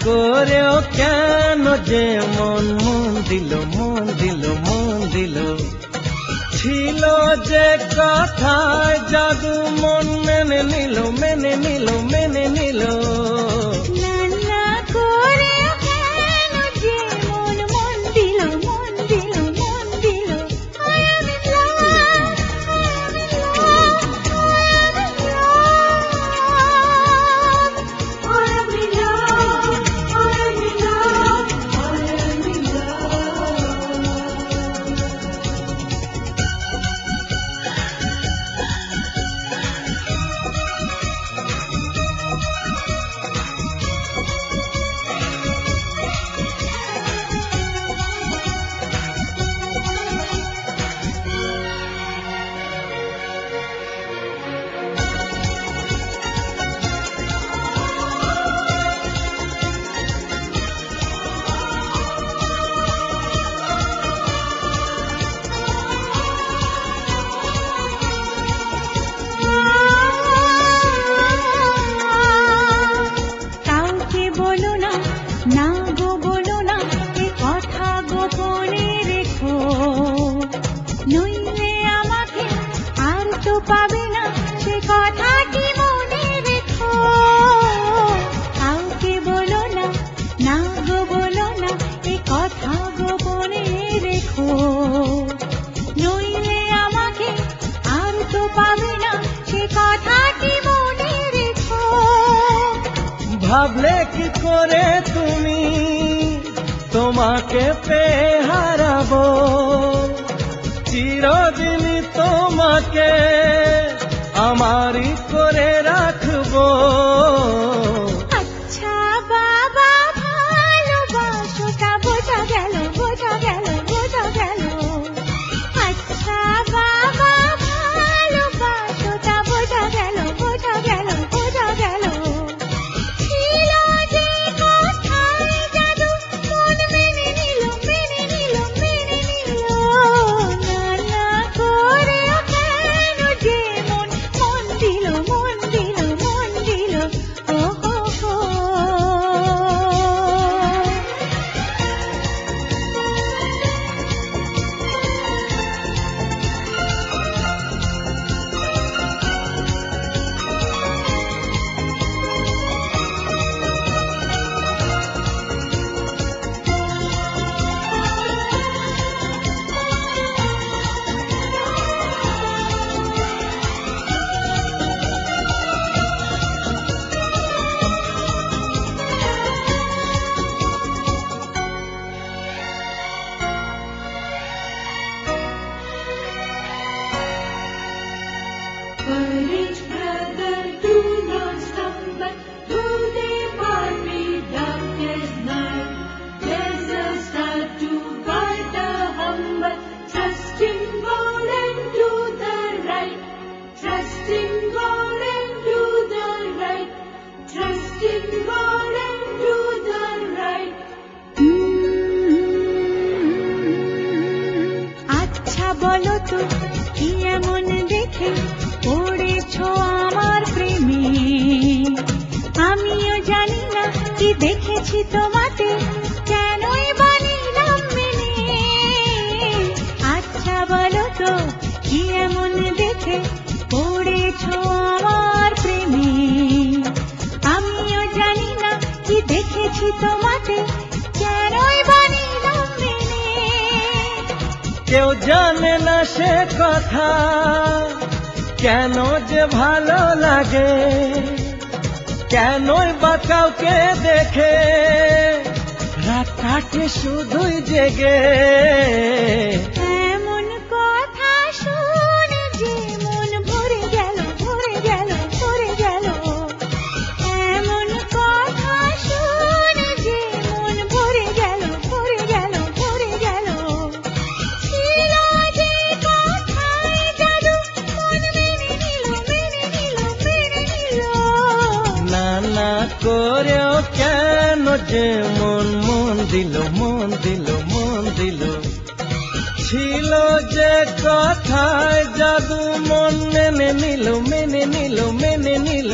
করেও কেন যে মন মন দিল মন দিল মন দিল। ছিল যে কথায় জাদু মন মেনে নিল মেনে নিল মেনে নিল। না করেও কেন যে মন মন দিল মন দিল মন দিল। I am in love, I am in love, I am in love, I am in love, I am in কাউকে বলো না, না গো বলো না, এ কথা গোপনে রেখো, নইলে আমাকে আর তো পাবে না, সে কথাটি মনে রেখো। কাউকে বলো না, না গো বলো না, এ কথা গোপনে রেখো, নইলে আমাকে আর তো পাবে না, সে কথাটি মনে রেখো। ভাবলে কি করে তুমি তোমাকে পেয়ে হারাবো, চিরদিনই তোমাকে আমারই করে রাখবো। আচ্ছা বাবা ভালোবাসোটা বোঝা গেল বোঝা গেল বোঝা গেল। আচ্ছা বাবা ভালোবাসোটা বোঝা গেল বোঝা গেল বোঝা গেল। ছিল যে কথায় জাদু মন মেনে নিল মেনে নিল মেনে নিল। না করেও কেন যে মন মন দিল মন দিল মন দিল। ও হো হো। Courage, brother, do not stumble, though they part me darkest night. There's a star to guide the humble, trust in God and do the right. Trust in God and do the right. Trust in God and do the right. আচ্ছা বলো তো কি এমন দেখে পড়েছো আমার প্রেমে, আমিও জানি না কি দেখেছি তোমাতে, কেনই বানিলাম মেনে। আচ্ছা বলো তো কি এমন দেখে পড়েছো আমার প্রেমে, আমিও জানি না কি দেখেছি তোমাতে, কেনই বানিলাম মেনে। কেউ জানে না সে কথা কেন যে ভালো লাগে, কেনই বা কাউকে দেখে রাত কাটে শুধুই জেগে। এমন কথা শুনে যে মন ভরে গেল ভরে গেল ভরে গেল। এমন কথা শুনে যে মন ভরে গেল ভরে গেল ভরে গেল। ছিল যে কথায় জাদু মন মেনে নিল মেনে নিল মেনে নিল। না করেও কেন যে মন মন দিল মন দিল মন দিল। ছিল যে কথায় জাদু মন মেনে নিল মেনে নিল মেনে নিল।